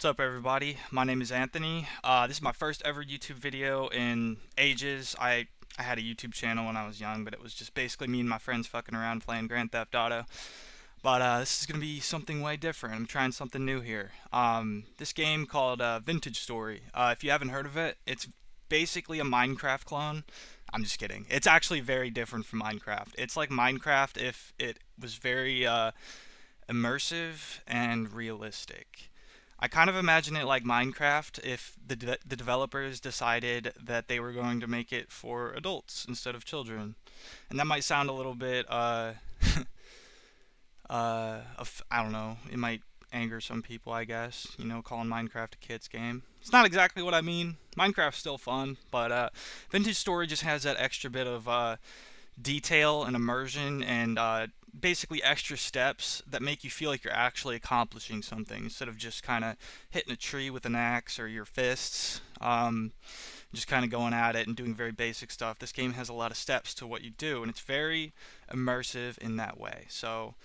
What's up, everybody? My name is Anthony. This is my first ever YouTube video in ages. I had a YouTube channel when I was young, but it was just basically me and my friends fucking around playing Grand Theft Auto. But this is gonna be something way different. I'm trying something new here. This game called Vintage Story. If you haven't heard of it, it's basically a Minecraft clone. I'm just kidding. It's actually very different from Minecraft. It's like Minecraft if it was very immersive and realistic. I kind of imagine it like Minecraft if the developers decided that they were going to make it for adults instead of children. And that might sound a little bit I don't know, it might anger some people, I guess, calling Minecraft a kid's game. It's not exactly what I mean. Minecraft's still fun, but Vintage Story just has that extra bit of detail and immersion and basically extra steps that make you feel like you're actually accomplishing something instead of just kind of hitting a tree with an axe or your fists. Just kind of going at it and doing very basic stuff. This game has a lot of steps to what you do, and it's very immersive in that way. So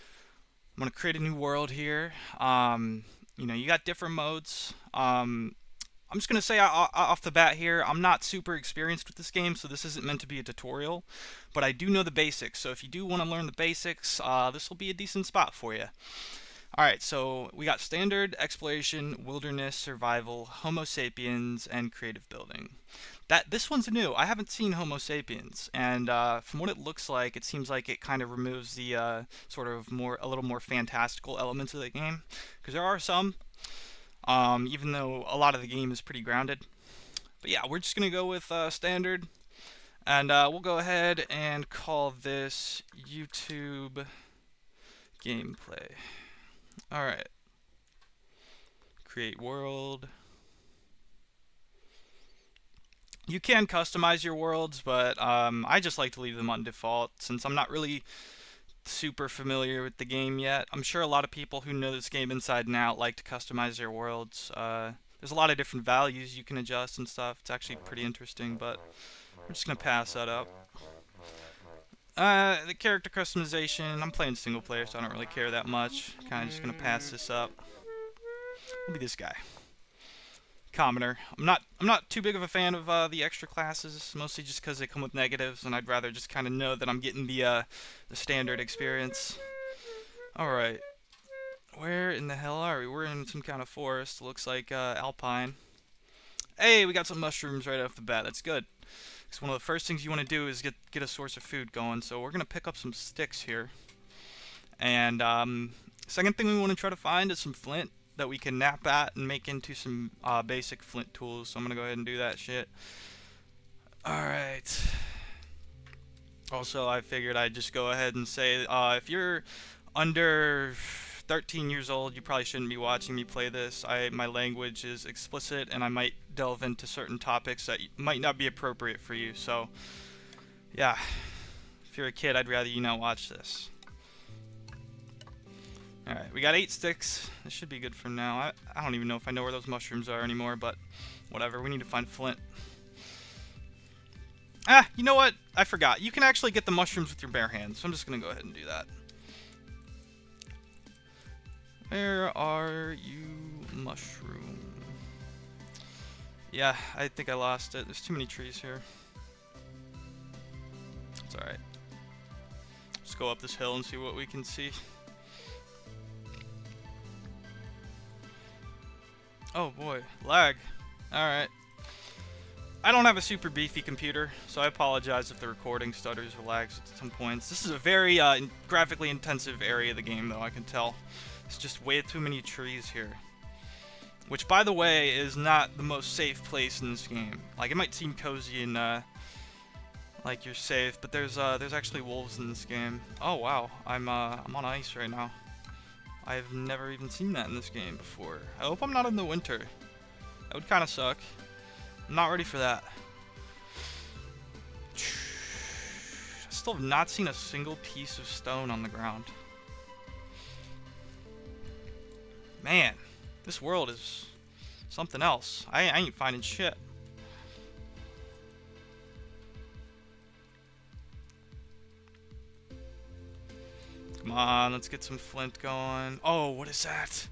I'm gonna create a new world here. You got different modes. I'm just gonna say off the bat here, I'm not super experienced with this game, so this isn't meant to be a tutorial, but I do know the basics. So if you do want to learn the basics, this will be a decent spot for you. All right, so we got standard, exploration, wilderness, survival, Homo sapiens, and creative building. This one's new. I haven't seen Homo sapiens, and from what it looks like, it seems like it kind of removes the sort of a little more fantastical elements of the game, because there are some, even though a lot of the game is pretty grounded. But yeah, we're just gonna go with standard, and we'll go ahead and call this YouTube gameplay. All right. Create world. You can customize your worlds, but I just like to leave them on default since I'm not really super familiar with the game yet. I'm sure a lot of people who know this game inside and out like to customize their worlds. There's a lot of different values you can adjust and stuff. It's actually pretty interesting, but we're just gonna pass that up. The character customization, I'm playing single player, so I don't really care that much. Kind of just gonna pass this up. We'll be this guy. Commoner. I'm not too big of a fan of the extra classes, mostly just because they come with negatives, and I'd rather just kind of know that I'm getting the standard experience. All right, where in the hell are we? We're in some kind of forest. Looks like alpine. Hey, we got some mushrooms right off the bat. That's good. Because one of the first things you want to do is get a source of food going. So we're gonna pick up some sticks here, and second thing we want to try to find is some flint that we can nap at and make into some basic flint tools. So I'm gonna go ahead and do that shit. Alright. Also, I figured I'd just go ahead and say if you're under 13 years old, you probably shouldn't be watching me play this. My language is explicit and I might delve into certain topics that might not be appropriate for you. So, yeah. If you're a kid, I'd rather you not watch this. Alright, we got 8 sticks. This should be good for now. I don't even know if I know where those mushrooms are anymore, but whatever. We need to find flint. Ah, you know what? I forgot. You can actually get the mushrooms with your bare hands, so I'm just going to go ahead and do that. Where are you, mushroom? Yeah, I think I lost it. There's too many trees here. It's alright. Let's go up this hill and see what we can see. Oh boy, lag. Alright. I don't have a super beefy computer, so I apologize if the recording stutters or lags at some points. This is a very graphically intensive area of the game, though, I can tell. It's just way too many trees here. Which, by the way, is not the most safe place in this game. Like, it might seem cozy and, like you're safe, but there's actually wolves in this game. Oh, wow. I'm on ice right now. I've never even seen that in this game before. I hope I'm not in the winter. That would kind of suck. I'm not ready for that. I still have not seen a single piece of stone on the ground. Man, this world is something else. I ain't finding shit. Come on, let's get some flint going. Oh, what is that?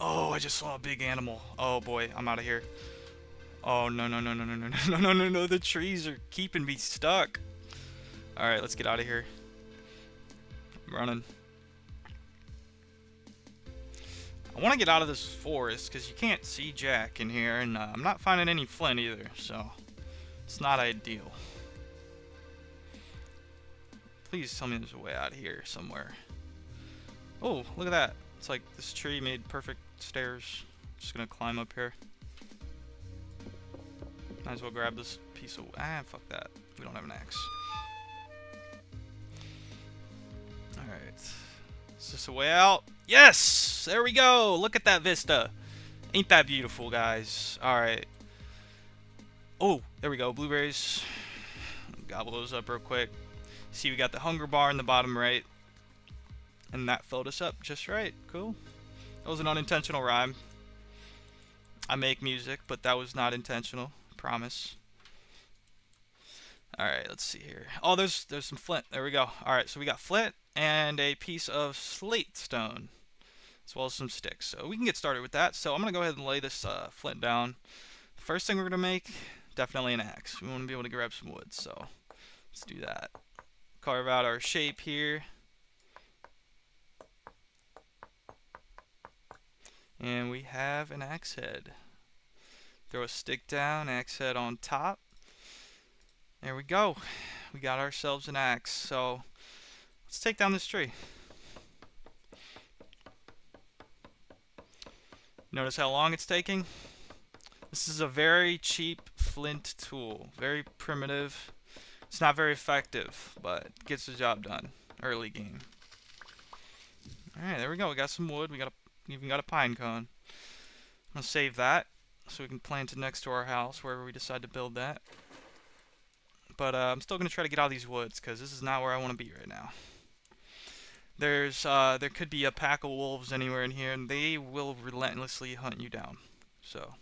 Oh, I just saw a big animal. Oh boy, I'm out of here. Oh no no no no no no no no no no! The trees are keeping me stuck. All right, let's get out of here. I'm running. I want to get out of this forest because you can't see Jack in here, and I'm not finding any flint either, so it's not ideal. Please tell me there's a way out of here somewhere. Oh, look at that. It's like this tree made perfect stairs. Just gonna climb up here. Might as well grab this piece of... Ah, fuck that. We don't have an axe. Alright. Is this a way out? Yes! There we go! Look at that vista. Ain't that beautiful, guys? Alright. Oh, there we go. Blueberries. Gobble those up real quick. See, we got the hunger bar in the bottom right. And that filled us up just right. Cool. That was an unintentional rhyme. I make music, but that was not intentional. Promise. Alright, let's see here. Oh, there's some flint. There we go. Alright, so we got flint and a piece of slate stone, as well as some sticks. So we can get started with that. So I'm going to go ahead and lay this flint down. The first thing we're going to make, definitely an axe. We want to be able to grab some wood, so let's do that. Carve out our shape here. And we have an axe head. Throw a stick down, axe head on top. There we go. We got ourselves an axe. So let's take down this tree. Notice how long it's taking? This is a very cheap flint tool. Very primitive. It's not very effective, but it gets the job done. Early game. Alright, there we go. We got some wood. We even got a pine cone. I'm going to save that so we can plant it next to our house, wherever we decide to build that. But I'm still going to try to get out of these woods, because this is not where I want to be right now. There could be a pack of wolves anywhere in here, and they will relentlessly hunt you down. So,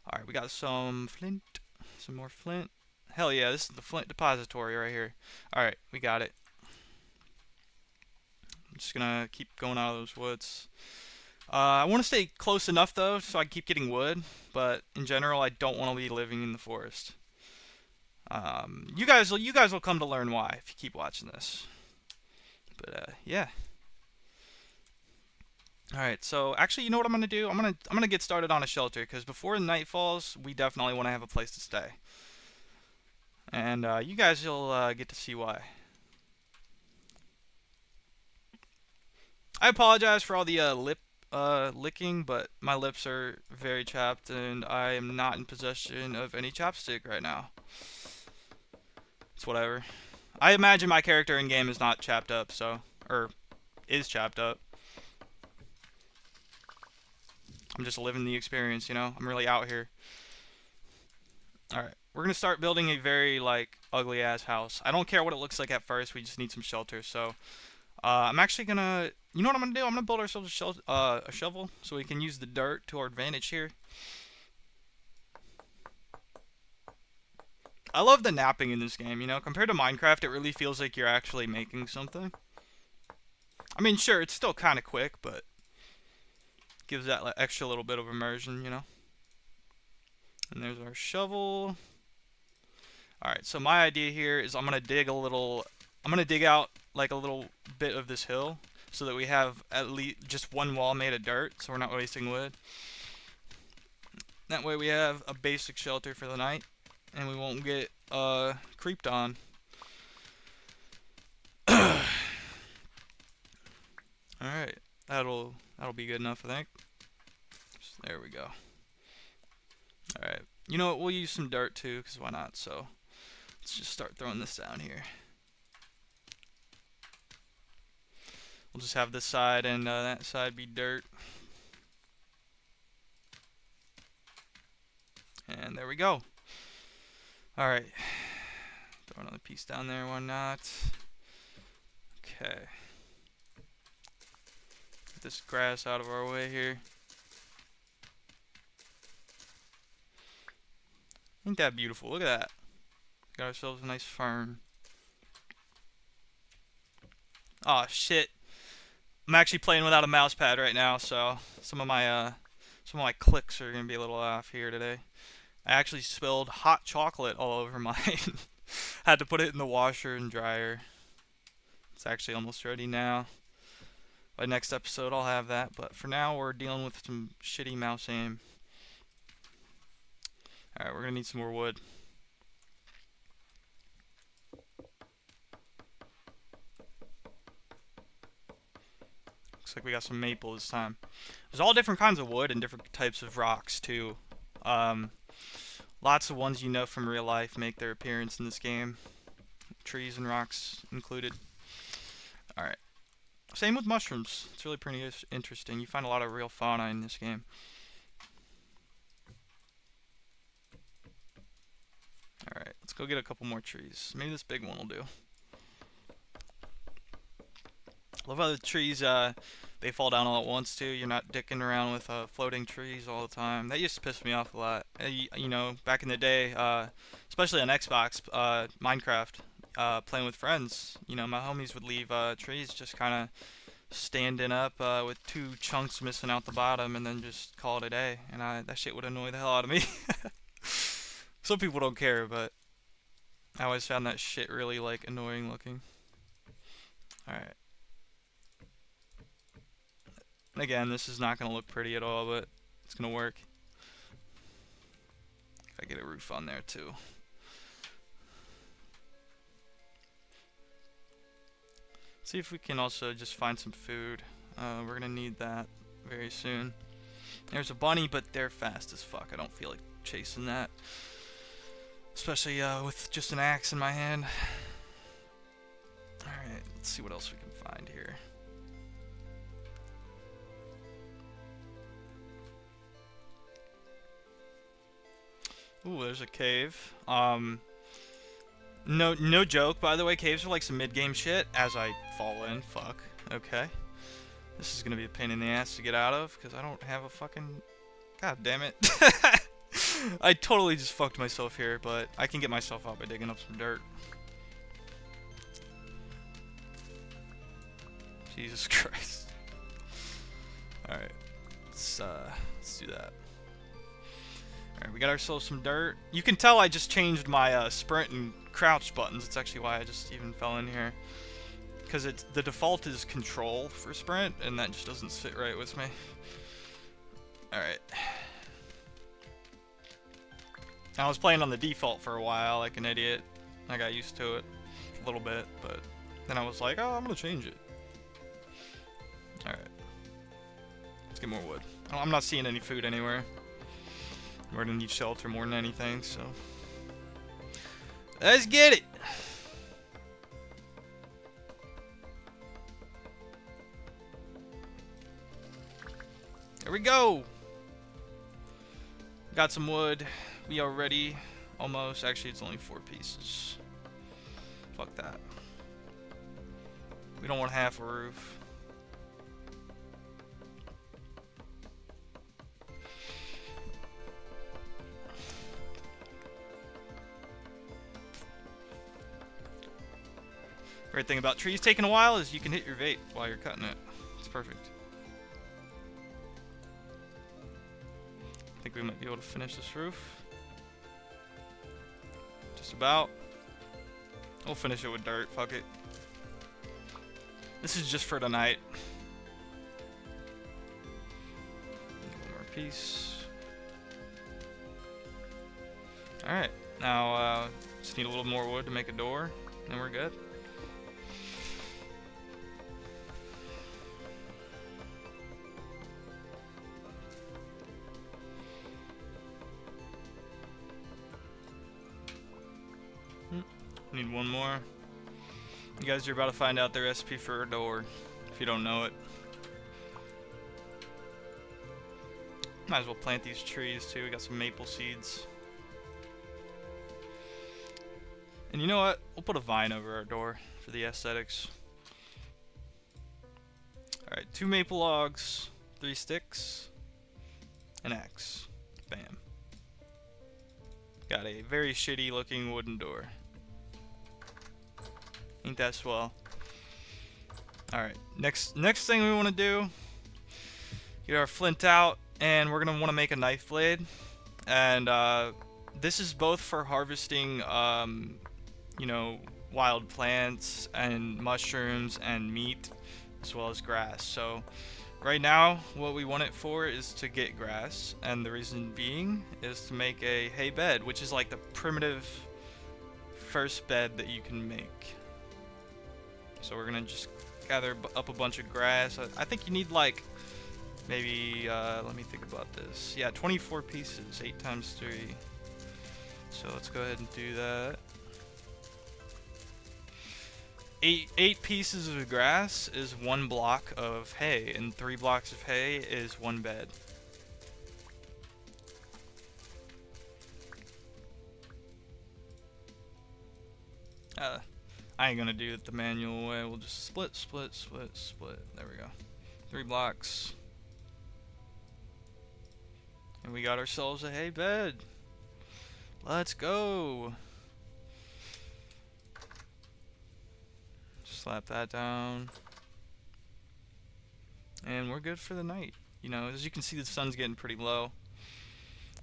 alright, we got some flint. Some more flint. Hell yeah, this is the flint depository right here. Alright, we got it. I'm just going to keep going out of those woods. I want to stay close enough though, so I can keep getting wood. But in general, I don't want to be living in the forest. You guys will come to learn why if you keep watching this. But yeah. All right. So actually, you know what I'm gonna do? I'm gonna get started on a shelter because before the night falls, we definitely want to have a place to stay. And you guys will get to see why. I apologize for all the lip licking, but my lips are very chapped and I am not in possession of any chapstick right now. It's whatever. I imagine my character in game is not chapped up, so, or is chapped up. I'm just living the experience, you know? I'm really out here. Alright, we're gonna start building a very, like, ugly ass house. I don't care what it looks like at first, we just need some shelter, so I'm actually gonna, you know what I'm gonna do? I'm gonna build ourselves a shovel so we can use the dirt to our advantage here. I love the napping in this game, you know? Compared to Minecraft, it really feels like you're actually making something. I mean, sure, it's still kind of quick, but gives that extra little bit of immersion, you know? And there's our shovel. Alright, so my idea here is I'm gonna dig out like a little bit of this hill so that we have at least just one wall made of dirt, so we're not wasting wood. That way we have a basic shelter for the night, and we won't get creeped on. Alright, that'll be good enough, I think. So there we go. Alright, you know what, we'll use some dirt too, because why not? So let's just start throwing this down here. We'll just have this side and that side be dirt. And there we go. Alright. Throw another piece down there, why not? Okay. Get this grass out of our way here. Ain't that beautiful? Look at that. Got ourselves a nice farm. Aw, shit. I'm actually playing without a mouse pad right now, so some of my clicks are gonna be a little off here today. I actually spilled hot chocolate all over mine. Had to put it in the washer and dryer. It's actually almost ready now. By next episode I'll have that, but for now we're dealing with some shitty mouse aim. Alright, we're gonna need some more wood. Looks like we got some maple this time. There's all different kinds of wood and different types of rocks too. Lots of ones you know from real life make their appearance in this game. Trees and rocks included. Alright. Same with mushrooms. It's really pretty interesting. You find a lot of real fauna in this game. Alright, let's go get a couple more trees. Maybe this big one will do. Love how the trees, they fall down all at once too. You're not dicking around with floating trees all the time. That used to piss me off a lot. You know, back in the day, especially on Xbox, Minecraft, playing with friends. You know, my homies would leave trees just kind of standing up with two chunks missing out the bottom, and then just call it a day. And that shit would annoy the hell out of me. Some people don't care, but I always found that shit really like annoying looking. All right. Again, this is not going to look pretty at all, but it's going to work. If I get a roof on there too. See if we can also just find some food. We're going to need that very soon. There's a bunny, but they're fast as fuck. I don't feel like chasing that. Especially with just an axe in my hand. Alright, let's see what else we can find here. Ooh, there's a cave. No joke, by the way, caves are like some mid-game shit as I fall in. Fuck. Okay. This is gonna be a pain in the ass to get out of, because I don't have a fucking... God damn it. I totally just fucked myself here, but I can get myself out by digging up some dirt. Jesus Christ. Alright. Let's do that. Alright, we got ourselves some dirt. You can tell I just changed my sprint and crouch buttons. It's actually why I just even fell in here. Because the default is control for sprint, and that just doesn't sit right with me. Alright. I was playing on the default for a while like an idiot. I got used to it a little bit, but then I was like, oh, I'm going to change it. Alright. Let's get more wood. I'm not seeing any food anywhere. We're gonna need shelter more than anything, so let's get it. There we go. Got some wood. We are ready. Almost. Actually, it's only 4 pieces. Fuck that. We don't want half a roof. Great thing about trees taking a while is you can hit your vape while you're cutting it. It's perfect. I think we might be able to finish this roof. Just about. We'll finish it with dirt, fuck it. This is just for tonight. One more piece. Alright, now just need a little more wood to make a door, and we're good. Need one more. You guys are about to find out the recipe for a door, if you don't know it. Might as well plant these trees too. We got some maple seeds. And you know what? We'll put a vine over our door for the aesthetics. Alright, 2 maple logs, 3 sticks, an axe. Bam. Got a very shitty looking wooden door. Ain't that swell? All right. Next thing we want to do, get our flint out, and we're gonna want to make a knife blade. And this is both for harvesting, you know, wild plants and mushrooms and meat, as well as grass. So right now, what we want it for is to get grass, and the reason being is to make a hay bed, which is like the primitive first bed that you can make. So we're gonna just gather up a bunch of grass. I think you need like maybe, let me think about this. Yeah, 24 pieces, 8 times 3. So let's go ahead and do that. Eight pieces of grass is 1 block of hay, and 3 blocks of hay is 1 bed. I ain't gonna do it the manual way. We'll just split. There we go. 3 blocks. And we got ourselves a hay bed. Let's go. Slap that down. And we're good for the night. You know, as you can see, the sun's getting pretty low.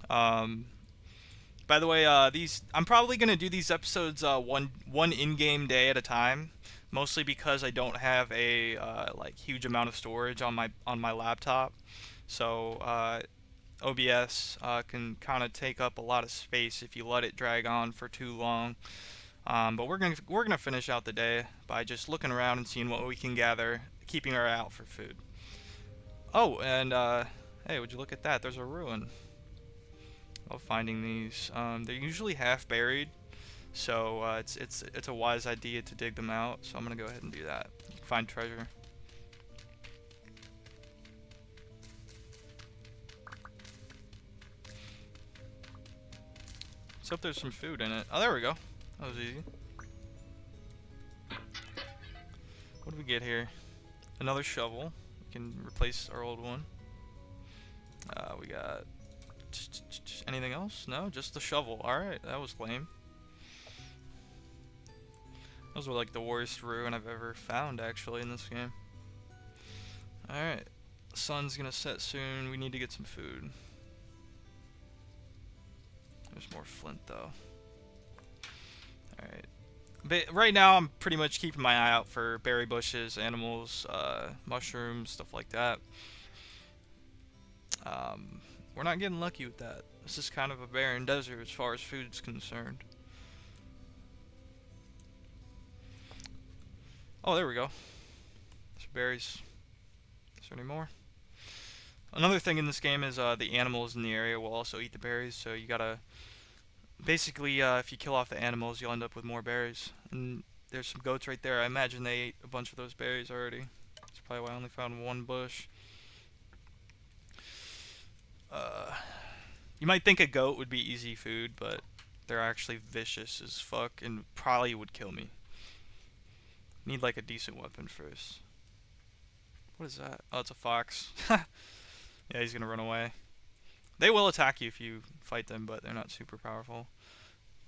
By the way, I'm probably gonna do these episodes one in-game day at a time, mostly because I don't have a like huge amount of storage on my laptop. So OBS can kind of take up a lot of space if you let it drag on for too long. But we're gonna finish out the day by just looking around and seeing what we can gather, keeping our eye out for food. Oh, and hey, would you look at that? There's a ruin. Love finding these. They're usually half buried, so it's a wise idea to dig them out. So I'm gonna go ahead and do that. You can find treasure. Let's hope there's some food in it. Oh, there we go. That was easy. What do we get here? Another shovel. We can replace our old one. We got anything else? No, just the shovel. Alright, that was lame. Those were like the worst ruin I've ever found, actually, in this game. Alright. The sun's gonna set soon. We need to get some food. There's more flint, though. Alright. But right now, I'm pretty much keeping my eye out for berry bushes, animals, mushrooms, stuff like that. We're not getting lucky with that. This is kind of a barren desert as far as food's concerned. Oh, there we go. Some berries. Is there any more? Another thing in this game is the animals in the area will also eat the berries, so you gotta... Basically, if you kill off the animals, you'll end up with more berries. And there's some goats right there. I imagine they ate a bunch of those berries already. That's probably why I only found 1 bush. You might think a goat would be easy food, but they're actually vicious as fuck and probably would kill me. Need like a decent weapon first. What is that? Oh, it's a fox. Yeah, he's gonna run away. They will attack you if you fight them, but they're not super powerful.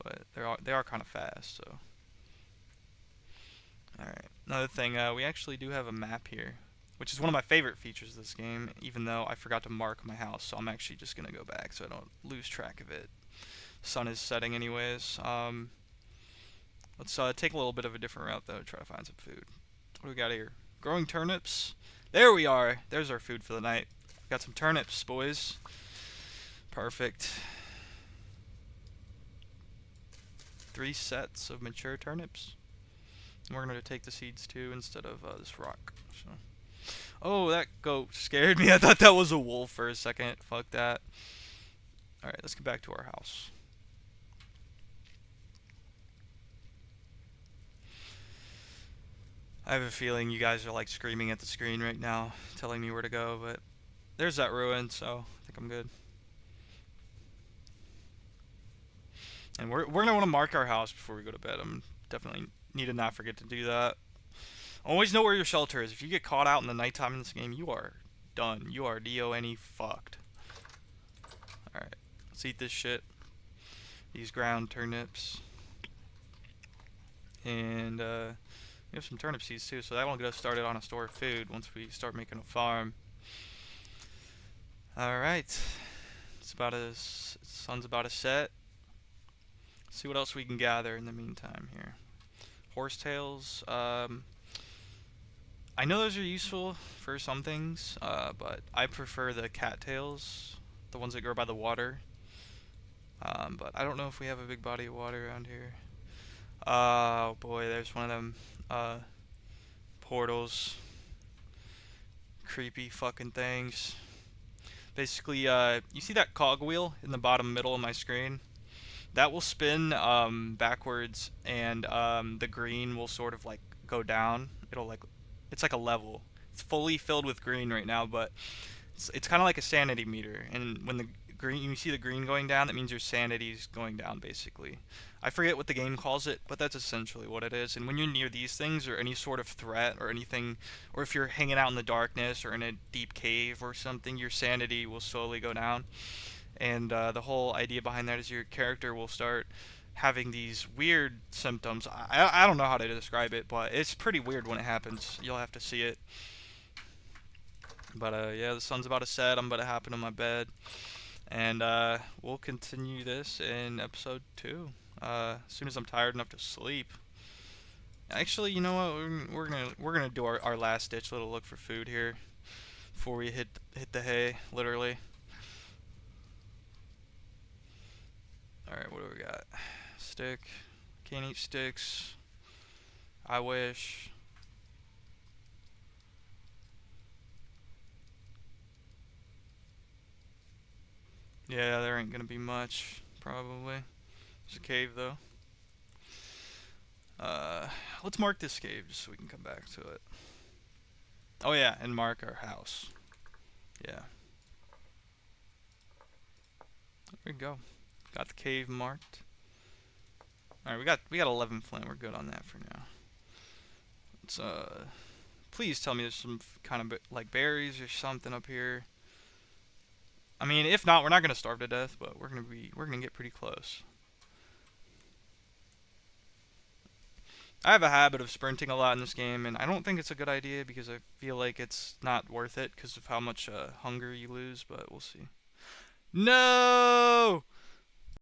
But they are kind of fast, so. Alright, another thing, we actually do have a map here, which is one of my favorite features of this game, even though I forgot to mark my house, so I'm actually just gonna go back so I don't lose track of it. Sun is setting anyways. Let's take a little bit of a different route though, try to find some food. What do we got here? Growing turnips. There we are. There's our food for the night. Got some turnips, boys. Perfect. 3 sets of mature turnips. And we're gonna take the seeds too instead of this rock. So. Oh, that goat scared me. I thought that was a wolf for a second. Fuck that. Alright, let's get back to our house. I have a feeling you guys are like screaming at the screen right now, telling me where to go, but there's that ruin, so I think I'm good. And we're gonna want to mark our house before we go to bed. I'm definitely need to not forget to do that. Always know where your shelter is. If you get caught out in the nighttime in this game, you are done. You are DONE fucked. Alright, let's eat this shit. These ground turnips. And We have some turnip seeds too, so that will get us started on a store of food once we start making a farm. Alright. Sun's about to set. See what else we can gather in the meantime here. Horsetails. I know those are useful for some things, but I prefer the cattails, the ones that grow by the water. But I don't know if we have a big body of water around here. Oh boy, there's one of them portals. Creepy fucking things. Basically, you see that cogwheel in the bottom middle of my screen? That will spin backwards, and the green will sort of like go down. It's like a level. It's fully filled with green right now, but it's kind of like a sanity meter. And when you see the green going down, that means your sanity's going down basically. I forget what the game calls it, but that's essentially what it is. And when you're near these things or any sort of threat or anything, or if you're hanging out in the darkness or in a deep cave or something, your sanity will slowly go down. And the whole idea behind that is your character will start having these weird symptoms. I don't know how to describe it, but it's pretty weird when it happens. You'll have to see it. But yeah, the sun's about to set. I'm about to hop into my bed, and we'll continue this in episode 2. As soon as I'm tired enough to sleep. Actually, you know what? We're gonna do our last ditch little look for food here before we hit the hay, literally. All right, what do we got? Stick. Can't eat sticks. I wish. Yeah, there ain't gonna be much, probably. There's a cave, though. Uh, let's mark this cave just so we can come back to it. Oh yeah, and mark our house. Yeah. There we go. Got the cave marked. All right, we got 11 flint. We're good on that for now. Let's please tell me there's some kind of like berries or something up here. I mean, if not, we're not gonna starve to death, but we're gonna get pretty close. I have a habit of sprinting a lot in this game, and I don't think it's a good idea because I feel like it's not worth it because of how much hunger you lose, but we'll see. No!